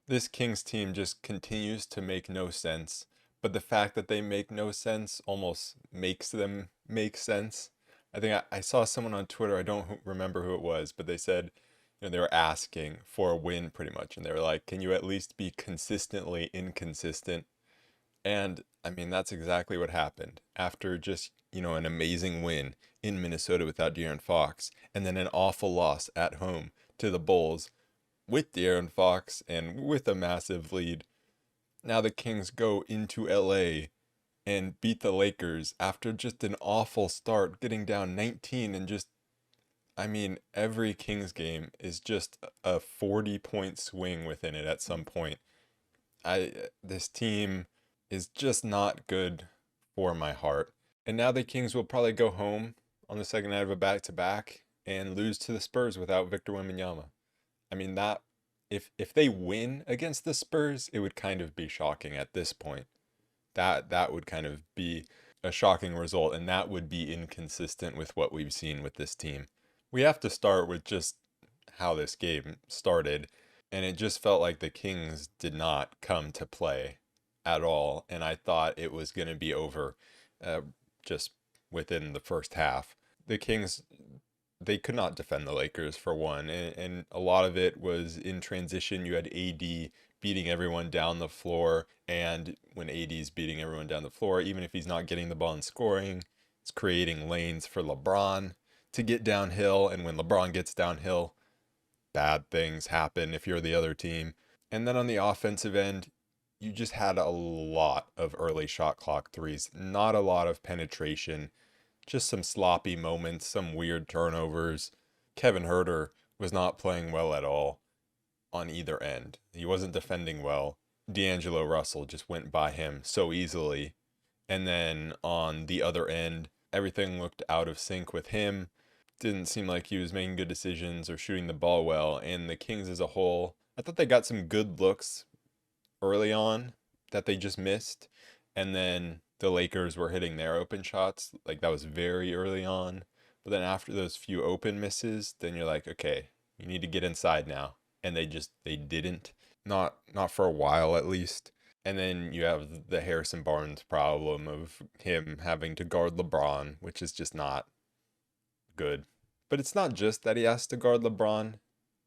This Kings team just continues to make no sense, but the fact that they make no sense almost makes them make sense. I think I saw someone on Twitter, I don't remember who it was, but they said, they were asking for a win pretty much, and they were like, can you at least be consistently inconsistent? And I mean, that's exactly what happened after just, an amazing win in Minnesota without De'Aaron Fox, and then an awful loss at home to the Bulls with De'Aaron Fox and with a massive lead. Now the Kings go into LA and beat the Lakers after just an awful start, getting down 19 and just, I mean, every Kings game is just a 40-point swing within it at some point. This team is just not good for my heart. And now the Kings will probably go home on the second night of a back-to-back and lose to the Spurs without Victor Wembanyama. I mean that if they win against the Spurs, it would kind of be shocking at this point. That would kind of be a shocking result, and that would be inconsistent with what we've seen with this team. We have to start with just how this game started, and it just felt like the Kings did not come to play at all, and I thought it was going to be over uh, just within the first half. The Kings, they could not defend the Lakers for one, and a lot of it was in transition. You had AD beating everyone down the floor, and when AD's beating everyone down the floor, even if he's not getting the ball and scoring, it's creating lanes for LeBron to get downhill, and when LeBron gets downhill, bad things happen if you're the other team. And then on the offensive end, you just had a lot of early shot clock threes, not a lot of penetration, just some sloppy moments, some weird turnovers. Kevin Herter was not playing well at all on either end. He wasn't defending well. D'Angelo Russell just went by him so easily. And then on the other end, everything looked out of sync with him. Didn't seem like he was making good decisions or shooting the ball well. And the Kings as a whole, I thought they got some good looks early on that they just missed. And then the Lakers were hitting their open shots. Like that was very early on. But then after those few open misses, then you're like, okay, you need to get inside now. And they didn't. Not for a while at least. And then you have the Harrison Barnes problem of him having to guard LeBron, which is just not good. But it's not just that he has to guard LeBron.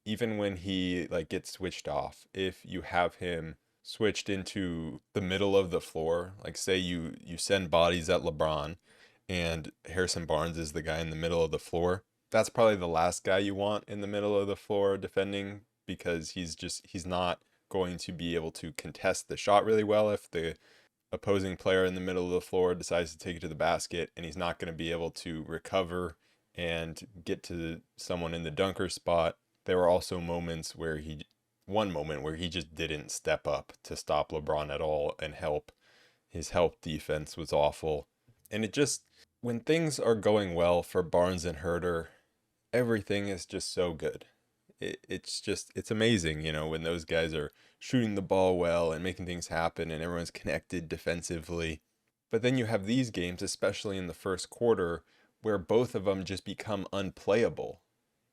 Even when he like gets switched off, if you have him switched into the middle of the floor, like say you send bodies at LeBron and Harrison Barnes is the guy in the middle of the floor, that's probably the last guy you want in the middle of the floor defending because he's not going to be able to contest the shot really well if the opposing player in the middle of the floor decides to take it to the basket, and he's not going to be able to recover and get to someone in the dunker spot. There were also one moment where he just didn't step up to stop LeBron at all and help. His help defense was awful. And when things are going well for Barnes and Herter, everything is just so good. It's amazing, when those guys are shooting the ball well and making things happen and everyone's connected defensively. But then you have these games, especially in the first quarter, where both of them just become unplayable.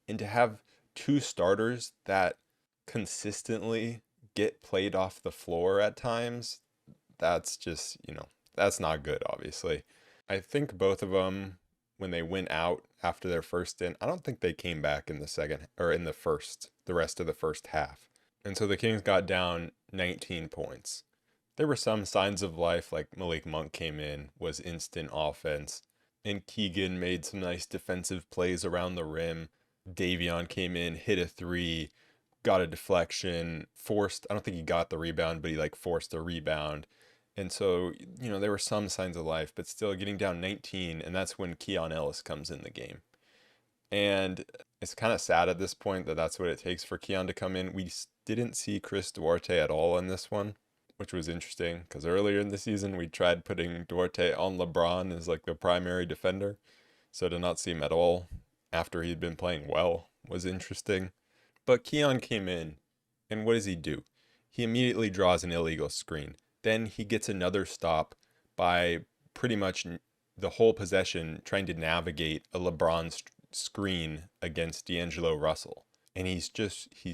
And to have two starters that consistently get played off the floor at times, that's just, that's not good, obviously. I think both of them, when they went out after their first stint, I don't think they came back in the second or in the rest of the first half. And so the Kings got down 19 points. There were some signs of life, like Malik Monk came in, was instant offense, and Keegan made some nice defensive plays around the rim. Davion came in, hit a three, got a deflection, I don't think he got the rebound, but he like forced a rebound. And so, there were some signs of life, but still getting down 19, and that's when Keon Ellis comes in the game. And it's kind of sad at this point that that's what it takes for Keon to come in. We didn't see Chris Duarte at all in this one, which was interesting because earlier in the season we tried putting Duarte on LeBron as like the primary defender. So to not see him at all after he'd been playing well was interesting. But Keon came in, and what does he do? He immediately draws an illegal screen. Then he gets another stop by pretty much the whole possession trying to navigate a LeBron screen against D'Angelo Russell. And he's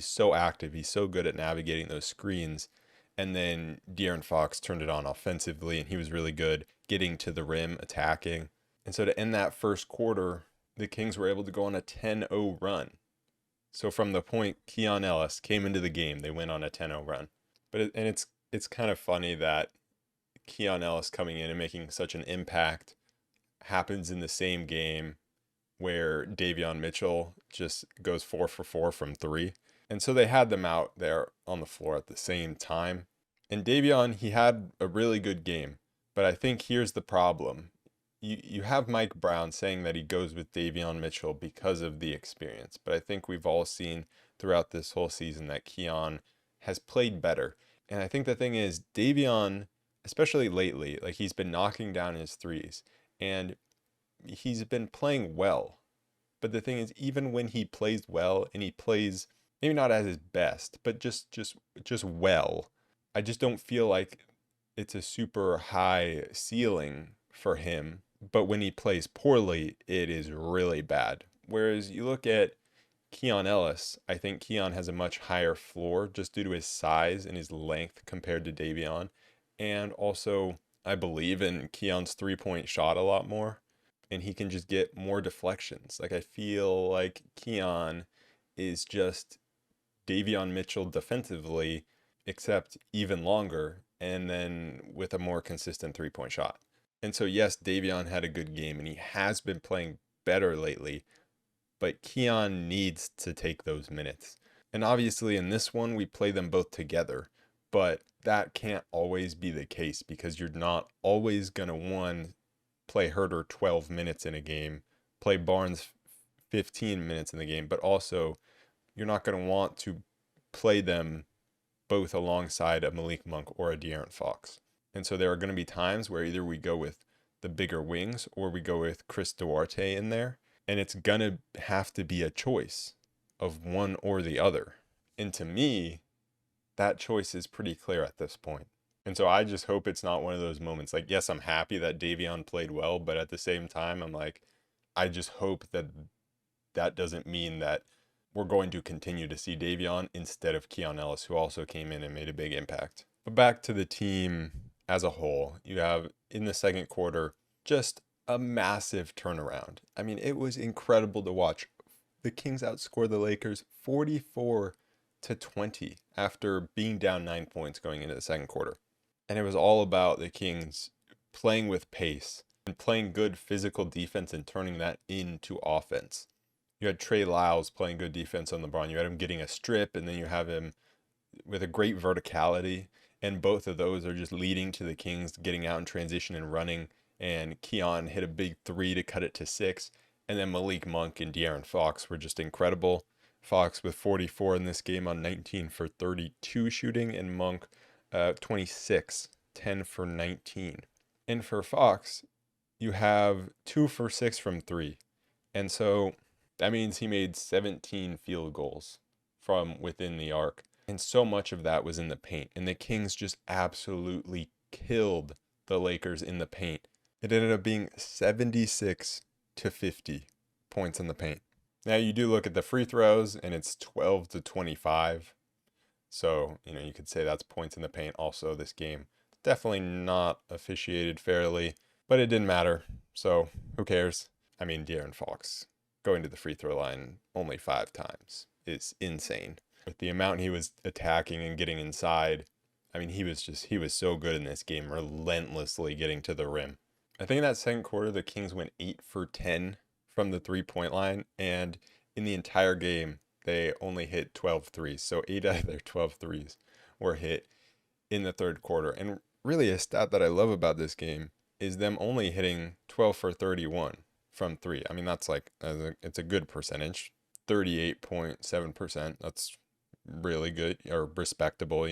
so active. He's so good at navigating those screens. And then De'Aaron Fox turned it on offensively, and he was really good getting to the rim, attacking. And so to end that first quarter, the Kings were able to go on a 10-0 run. So from the point Keon Ellis came into the game, they went on a 10-0 run. It's kind of funny that Keon Ellis coming in and making such an impact happens in the same game where Davion Mitchell just goes 4 for 4 from three. And so they had them out there on the floor at the same time. And Davion, he had a really good game. But I think here's the problem. You have Mike Brown saying that he goes with Davion Mitchell because of the experience. But I think we've all seen throughout this whole season that Keon has played better. And I think the thing is, Davion, especially lately, like he's been knocking down his threes. And he's been playing well. But the thing is, even when he plays well and he plays maybe not at his best, but just well, I just don't feel like it's a super high ceiling for him. But when he plays poorly, it is really bad. Whereas you look at Keon Ellis, I think Keon has a much higher floor just due to his size and his length compared to Davion. And also, I believe in Keon's 3-point shot a lot more. And he can just get more deflections. Like I feel like Keon is just Davion Mitchell defensively, except even longer, and then with a more consistent 3-point shot. And so yes, Davion had a good game and he has been playing better lately, but Keon needs to take those minutes. And obviously in this one, we play them both together, but that can't always be the case because you're not always going to play Herter 12 minutes in a game, play Barnes 15 minutes in the game, but also you're not going to want to play them both alongside a Malik Monk or a De'Aaron Fox. And so there are going to be times where either we go with the bigger wings or we go with Chris Duarte in there. And it's going to have to be a choice of one or the other. And to me, that choice is pretty clear at this point. And so I just hope it's not one of those moments. Like, yes, I'm happy that Davion played well, but at the same time, I'm like, I just hope that that doesn't mean that we're going to continue to see Davion instead of Keon Ellis, who also came in and made a big impact. But back to the team as a whole, you have in the second quarter just a massive turnaround. I mean, it was incredible to watch. The Kings outscored the Lakers 44-20 after being down 9 points going into the second quarter. And it was all about the Kings playing with pace and playing good physical defense and turning that into offense. You had Trey Lyles playing good defense on LeBron. You had him getting a strip, and then you have him with a great verticality. And both of those are just leading to the Kings getting out in transition and running. And Keon hit a big three to cut it to 6. And then Malik Monk and De'Aaron Fox were just incredible. Fox with 44 in this game on 19 for 32 shooting, and Monk 26, 10 for 19. And for Fox, you have 2 for 6 from 3. And so that means he made 17 field goals from within the arc. And so much of that was in the paint. And the Kings just absolutely killed the Lakers in the paint. It ended up being 76-50 points in the paint. Now you do look at the free throws and it's 12-25. So, you could say that's points in the paint. Also, this game definitely not officiated fairly, but it didn't matter. So who cares? I mean, De'Aaron Fox going to the free throw line only 5 times is insane. With the amount he was attacking and getting inside, I mean, he was so good in this game, relentlessly getting to the rim. I think in that second quarter, the Kings went 8 for 10 from the 3-point line, and in the entire game, they only hit 12 threes. So 8 out of their 12 threes were hit in the third quarter. And really a stat that I love about this game is them only hitting 12 for 31 from 3. I mean, that's like, it's a good percentage, 38.7%. That's really good or respectable,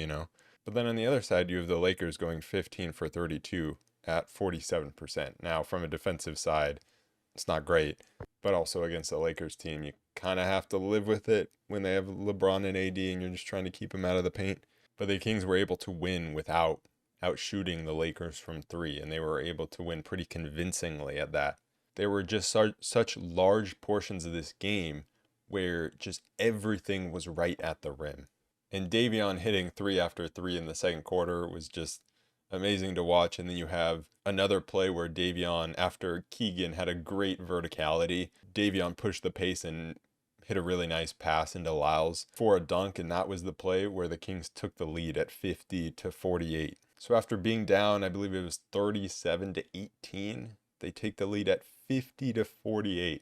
But then on the other side, you have the Lakers going 15 for 32 at 47%. Now, from a defensive side, it's not great, but also against the Lakers team, you kind of have to live with it when they have LeBron and AD and you're just trying to keep them out of the paint. But the Kings were able to win without outshooting the Lakers from 3, and they were able to win pretty convincingly at that. There were just such large portions of this game where just everything was right at the rim. And Davion hitting three after three in the second quarter was just amazing to watch. And then you have another play where Davion, after Keegan had a great verticality, Davion pushed the pace and hit a really nice pass into Lyles for a dunk. And that was the play where the Kings took the lead at 50-48. So after being down, I believe it was 37-18, they take the lead at 50-48.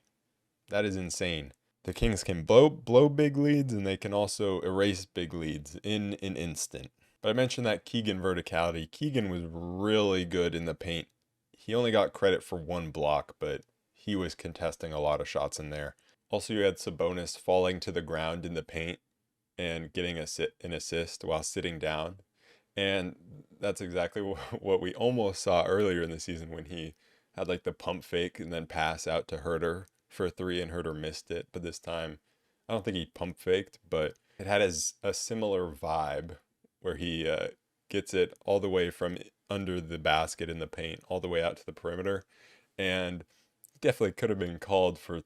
That is insane. The Kings can blow big leads, and they can also erase big leads in an instant. But I mentioned that Keegan verticality. Keegan was really good in the paint. He only got credit for one block, but he was contesting a lot of shots in there. Also, you had Sabonis falling to the ground in the paint and getting an assist while sitting down. And that's exactly what we almost saw earlier in the season when he had like the pump fake and then pass out to Herter for a three, and Herter missed it. But this time, I don't think he pump faked, but it had a similar vibe where he gets it all the way from under the basket in the paint all the way out to the perimeter, and definitely could have been called for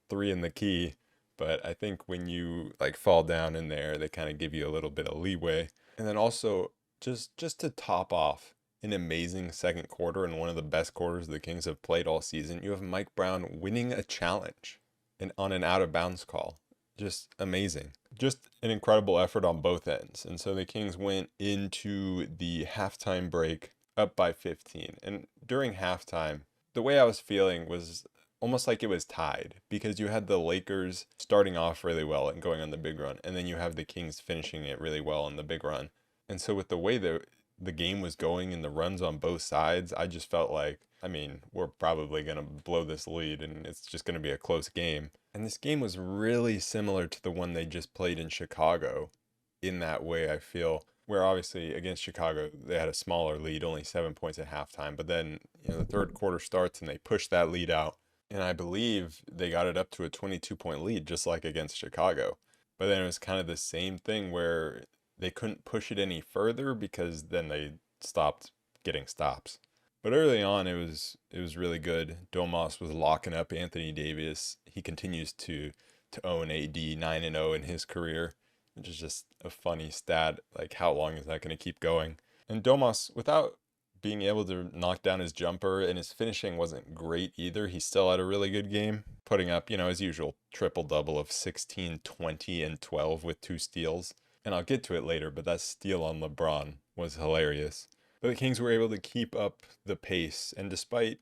three in the key. But I think when you like fall down in there, they kind of give you a little bit of leeway. And then also just to top off an amazing second quarter and one of the best quarters the Kings have played all season, you have Mike Brown winning a challenge on an out of bounds call. Just amazing. Just an incredible effort on both ends. And so the Kings went into the halftime break up by 15. And during halftime, the way I was feeling was almost like it was tied, because you had the Lakers starting off really well and going on the big run, and then you have the Kings finishing it really well on the big run. And so with the way the game was going and the runs on both sides, I just felt like, I mean, we're probably going to blow this lead and it's just going to be a close game. And this game was really similar to the one they just played in Chicago in that way, I feel, where obviously against Chicago, they had a smaller lead, only 7 points at halftime. But then, the third quarter starts and they push that lead out. And I believe they got it up to a 22-point lead, just like against Chicago. But then it was kind of the same thing where they couldn't push it any further because then they stopped getting stops. But early on, it was really good. Domas was locking up Anthony Davis. He continues to own AD 9-0 in his career, which is just a funny stat. Like, how long is that going to keep going? And Domas, without being able to knock down his jumper, and his finishing wasn't great either, he still had a really good game, putting up, his usual triple-double of 16, 20, and 12 with 2 steals. And I'll get to it later, but that steal on LeBron was hilarious. But the Kings were able to keep up the pace, and despite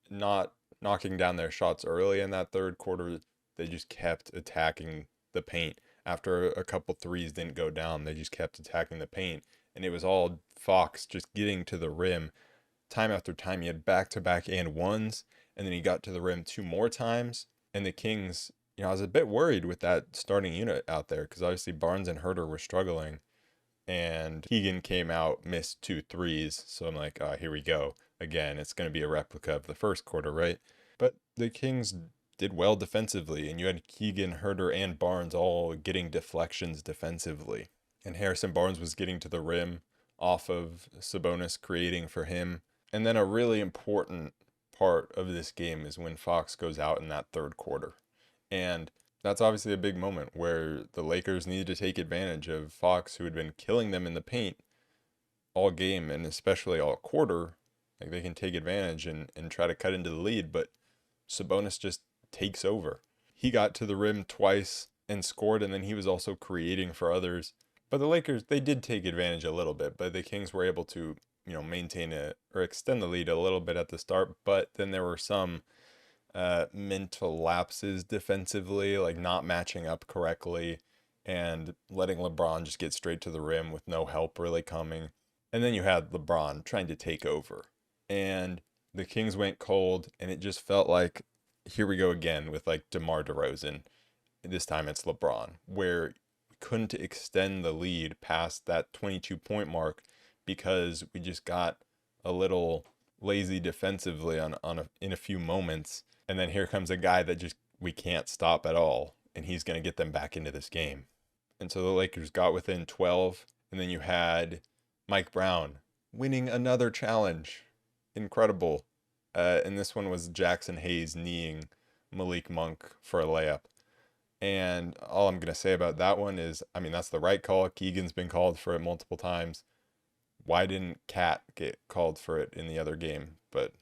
not knocking down their shots early in that third quarter, they just kept attacking the paint. After a couple threes didn't go down, they just kept attacking the paint. And it was all Fox just getting to the rim time after time. He had back-to-back and ones, and then he got to the rim 2 more times. And the Kings, I was a bit worried with that starting unit out there, because obviously Barnes and Herter were struggling. And Keegan came out, missed 2 threes. So I'm like, here we go. Again, it's going to be a replica of the first quarter, right? But the Kings did well defensively, and you had Keegan, Herter, and Barnes all getting deflections defensively. And Harrison Barnes was getting to the rim off of Sabonis creating for him. And then a really important part of this game is when Fox goes out in that third quarter. And that's obviously a big moment where the Lakers needed to take advantage of Fox, who had been killing them in the paint all game and especially all quarter. Like, they can take advantage and try to cut into the lead, but Sabonis just takes over. He got to the rim twice and scored, and then he was also creating for others. But the Lakers, they did take advantage a little bit, but the Kings were able to, maintain or extend the lead a little bit at the start. But then there were some mental lapses defensively, like not matching up correctly and letting LeBron just get straight to the rim with no help really coming. And then you had LeBron trying to take over. And the Kings went cold, and it just felt like, here we go again with like DeMar DeRozan. This time it's LeBron, where we couldn't extend the lead past that 22-point mark because we just got a little lazy defensively in a few moments. And then here comes a guy that just we can't stop at all, and he's going to get them back into this game. And so the Lakers got within 12, and then you had Mike Brown winning another challenge. Incredible. And this one was Jackson Hayes kneeing Malik Monk for a layup. And all I'm going to say about that one is, I mean, that's the right call. Keegan's been called for it multiple times. Why didn't Cat get called for it in the other game? But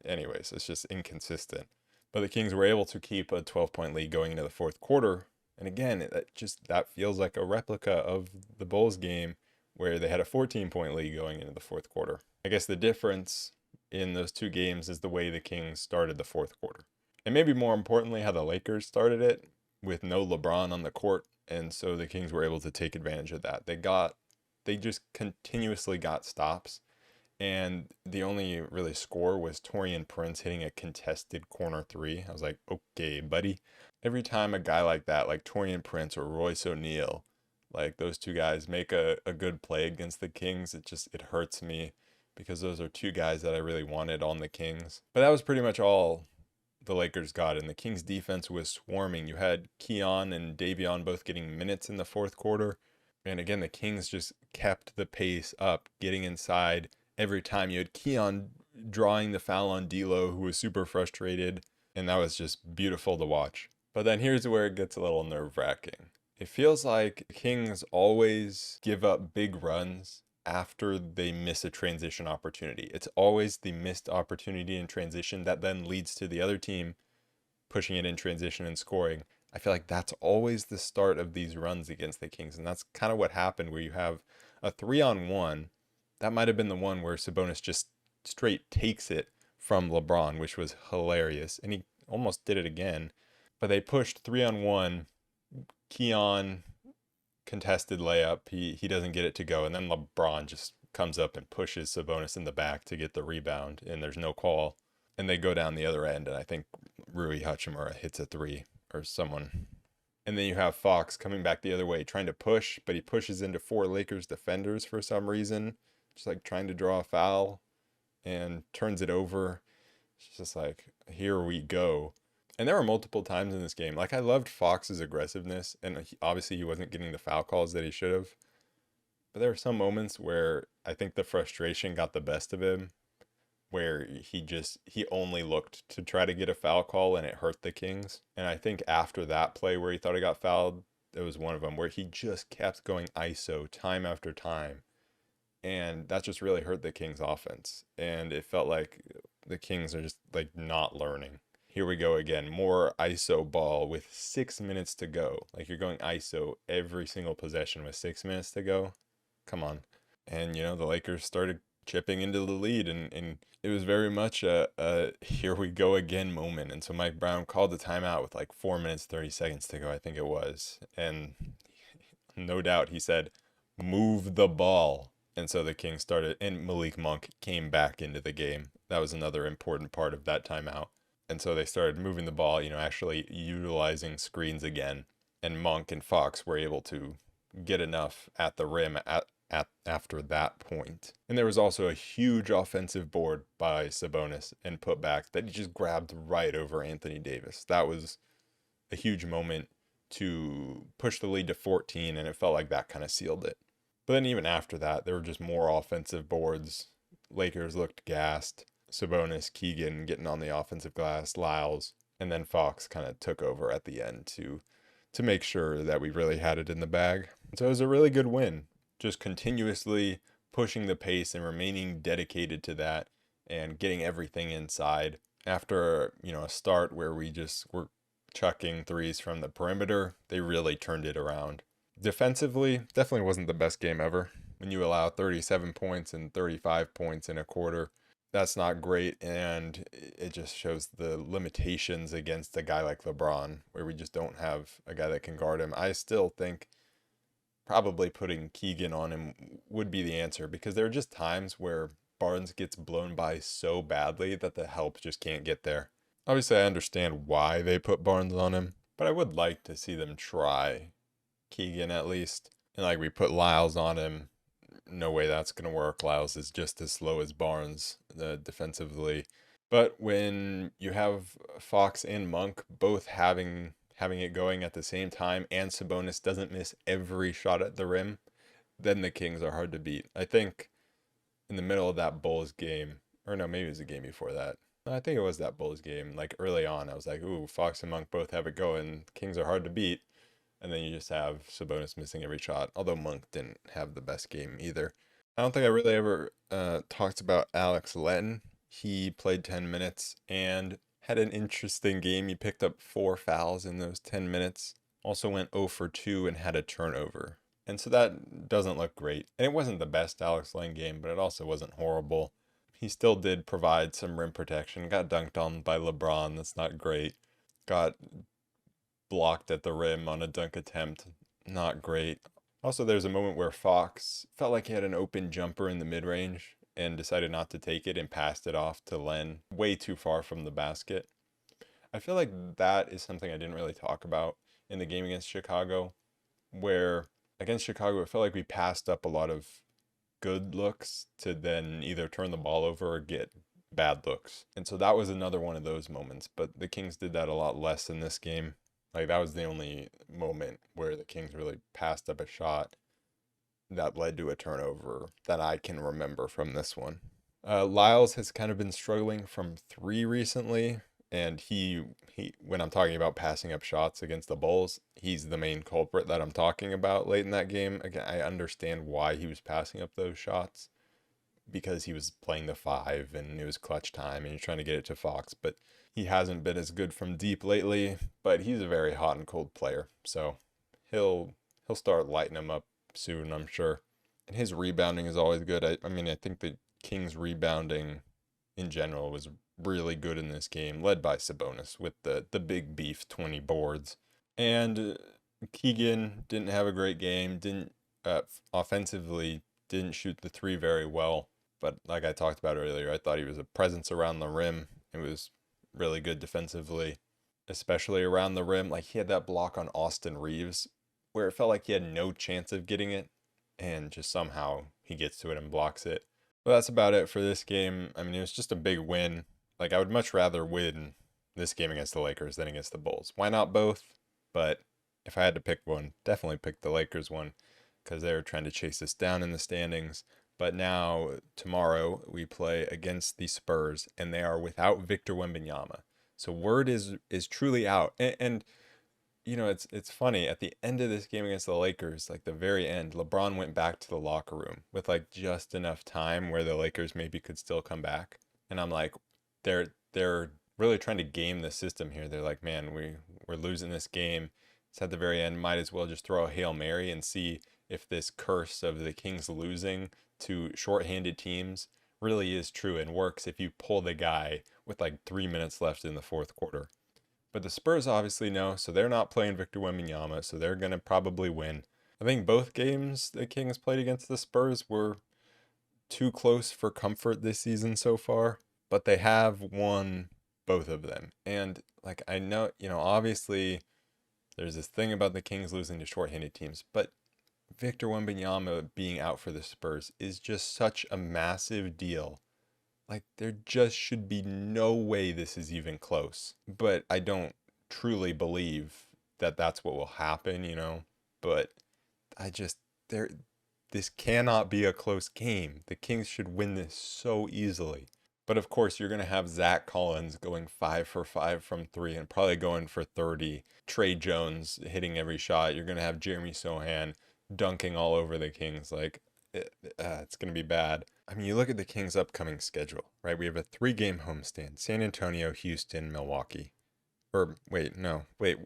anyways, it's just inconsistent. But the Kings were able to keep a 12-point lead going into the fourth quarter. And again, that feels like a replica of the Bulls game where they had a 14-point lead going into the fourth quarter. I guess the difference in those two games is the way the Kings started the fourth quarter. And maybe more importantly, how the Lakers started it with no LeBron on the court. And so the Kings were able to take advantage of that. They just continuously got stops. And the only really score was Taurean Prince hitting a contested corner three. I was like, okay, buddy. Every time a guy like that, like Taurean Prince or Royce O'Neal, like those two guys make a good play against the Kings, it hurts me because those are two guys that I really wanted on the Kings. But that was pretty much all the Lakers got, and the Kings defense was swarming. You had Keon and Davion both getting minutes in the fourth quarter. And again, the Kings just kept the pace up, getting inside every time. You had Keon drawing the foul on D'Lo, who was super frustrated, and that was just beautiful to watch. But then here's where it gets a little nerve-wracking. It feels like the Kings always give up big runs after they miss a transition opportunity. It's always the missed opportunity in transition that then leads to the other team pushing it in transition and scoring. I feel like that's always the start of these runs against the Kings. And that's kind of what happened where you have a 3-on-1. That might have been the one where Sabonis just straight takes it from LeBron, which was hilarious. And he almost did it again. But they pushed 3-on-1. Keon contested layup. He doesn't get it to go. And then LeBron just comes up and pushes Sabonis in the back to get the rebound. And there's no call. And they go down the other end. And I think Rui Hachimura hits a three or someone. And then you have Fox coming back the other way, trying to push, but he pushes into 4 Lakers defenders for some reason, just like trying to draw a foul and turns it over. It's just like, here we go. And there were multiple times in this game. Like, I loved Fox's aggressiveness, and obviously he wasn't getting the foul calls that he should have. But there were some moments where I think the frustration got the best of him, where he only looked to try to get a foul call and it hurt the Kings. And I think after that play where he thought he got fouled, it was one of them where he just kept going ISO time after time. And that just really hurt the Kings offense. And it felt like the Kings are just like not learning. Here we go again, more ISO ball with 6 minutes to go. Like, you're going ISO every single possession with 6 minutes to go. Come on. And the Lakers started chipping into the lead, and it was very much a here we go again moment. And so Mike Brown called the timeout with like 4 minutes 30 seconds to go, I think it was, and no doubt he said, move the ball. And so the Kings started, and Malik Monk came back into the game. That was another important part of that timeout. And so they started moving the ball, actually utilizing screens again, and Monk and Fox were able to get enough at the rim after that point. And there was also a huge offensive board by Sabonis and put back that he just grabbed right over Anthony Davis. That was a huge moment to push the lead to 14, and it felt like that kind of sealed it. But then even after that, there were just more offensive boards. Lakers looked gassed. Sabonis, Keegan getting on the offensive glass, Lyles, and then Fox kind of took over at the end to make sure that we really had it in the bag. And so it was a really good win. Just continuously pushing the pace and remaining dedicated to that and getting everything inside. After, a start where we just were chucking threes from the perimeter, they really turned it around. Defensively, definitely wasn't the best game ever. When you allow 37 points and 35 points in a quarter, that's not great, and it just shows the limitations against a guy like LeBron, where we just don't have a guy that can guard him. I still think probably putting Keegan on him would be the answer, because there are just times where Barnes gets blown by so badly that the help just can't get there. Obviously, I understand why they put Barnes on him, but I would like to see them try Keegan at least. And like, we put Lyles on him. No way that's going to work. Lyles is just as slow as Barnes defensively. But when you have Fox and Monk both having it going at the same time, and Sabonis doesn't miss every shot at the rim, then the Kings are hard to beat. I think in the middle of that Bulls game, or no, maybe it was the game before that. I think it was that Bulls game. Like early on, I was like, "Ooh, Fox and Monk both have it going. Kings are hard to beat." And then you just have Sabonis missing every shot. Although Monk didn't have the best game either. I don't think I really ever talked about Alex Len. He played 10 minutes and had an interesting game. He picked up 4 fouls in those 10 minutes. Also went 0 for 2 and had a turnover. And so that doesn't look great. And it wasn't the best Alex Len game, but it also wasn't horrible. He still did provide some rim protection. Got dunked on by LeBron. That's not great. Got blocked at the rim on a dunk attempt. Not great. Also, there's a moment where Fox felt like he had an open jumper in the mid range and decided not to take it and passed it off to Len way too far from the basket. I feel like that is something I didn't really talk about in the game against Chicago, where against Chicago, it felt like we passed up a lot of good looks to then either turn the ball over or get bad looks. And so that was another one of those moments, but the Kings did that a lot less in this game. Like that was the only moment where the Kings really passed up a shot that led to a turnover that I can remember from this one. Lyles has kind of been struggling from three recently, and he when I'm talking about passing up shots against the Bulls, he's the main culprit that I'm talking about late in that game. Again, I understand why he was passing up those shots because he was playing the five and it was clutch time and you're trying to get it to Fox, but he hasn't been as good from deep lately, but he's a very hot and cold player. So he'll start lighting him up soon, I'm sure. And his rebounding is always good. I mean, I think the Kings rebounding in general was really good in this game, led by Sabonis with the big beef 20 boards. And Keegan didn't have a great game, didn't offensively didn't shoot the three very well. But like I talked about earlier, I thought he was a presence around the rim. It was really good defensively, especially around the rim. Like he had that block on Austin Reeves where it felt like he had no chance of getting it, and just somehow he gets to it and blocks it. But that's about it for this game. I mean, it was just a big win. Like I would much rather win this game against the Lakers than against the Bulls. Why not both? But if I had to pick one, definitely pick the Lakers one because they were trying to chase us down in the standings. But now, tomorrow, we play against the Spurs, and they are without Victor Wembanyama. So word is truly out. And you know, it's funny. At the end of this game against the Lakers, like the very end, LeBron went back to the locker room with like just enough time where the Lakers maybe could still come back. And I'm like, they're really trying to game the system here. They're like, man, we're losing this game. It's at the very end. Might as well just throw a Hail Mary and see if this curse of the Kings losing to shorthanded teams really is true and works if you pull the guy with like 3 minutes left in the fourth quarter. But the Spurs obviously know, so they're not playing Victor Wembanyama, so they're going to probably win. I think both games the Kings played against the Spurs were too close for comfort this season so far, but they have won both of them. And like I know, you know, obviously there's this thing about the Kings losing to shorthanded teams, but Victor Wembanyama being out for the Spurs is just such a massive deal. Like there just should be no way this is even close. But I don't truly believe that that's what will happen, you know. But I just there this cannot be a close game. The Kings should win this so easily. But of course, you're going to have Zach Collins going 5 for 5 from three and probably going for 30. Trey Jones hitting every shot. You're going to have Jeremy Sohan dunking all over the Kings. Like, it's going to be bad. I mean, you look at the Kings' upcoming schedule, right? We have a 3-game homestand: San Antonio, Houston, Milwaukee. Or, wait, no. Wait.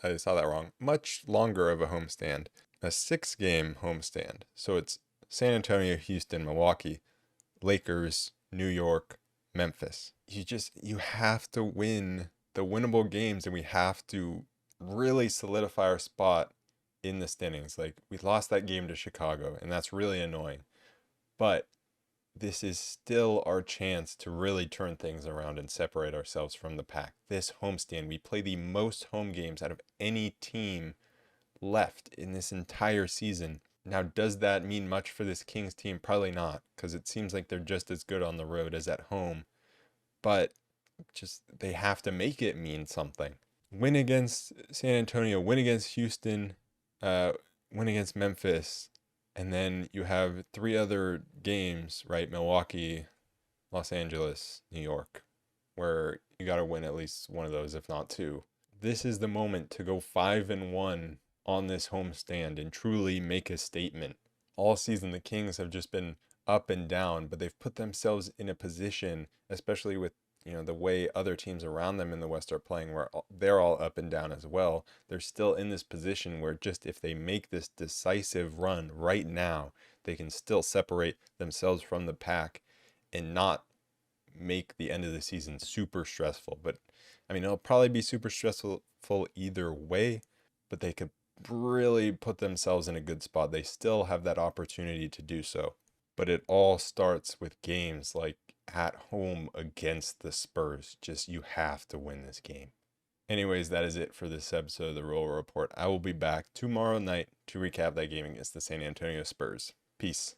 I saw that wrong. Much longer of a homestand. A 6-game homestand. So it's San Antonio, Houston, Milwaukee, Lakers, New York, Memphis. You have to win the winnable games, and we have to really solidify our spot in the standings. Like we lost that game to Chicago, and that's really annoying. But this is still our chance to really turn things around and separate ourselves from the pack. This homestand, we play the most home games out of any team left in this entire season. Now, does that mean much for this Kings team? Probably not, because it seems like they're just as good on the road as at home. But just they have to make it mean something. Win against San Antonio, win against Houston, win against Memphis, and then you have 3 other games, right? Milwaukee, Los Angeles, New York, where you got to win at least one of those, if not two. This is the moment to go 5-1 on this homestand and truly make a statement. All season, the Kings have just been up and down, but they've put themselves in a position, especially with the way other teams around them in the West are playing, where they're all up and down as well. They're still in this position where just if they make this decisive run right now, they can still separate themselves from the pack and not make the end of the season super stressful. But I mean, it'll probably be super stressful either way, but they could really put themselves in a good spot. They still have that opportunity to do so. But it all starts with games like at home against the Spurs. Just you have to win this game. Anyways, that is it for this episode of the Roll Report. I will be back tomorrow night to recap that game against the San Antonio Spurs. Peace.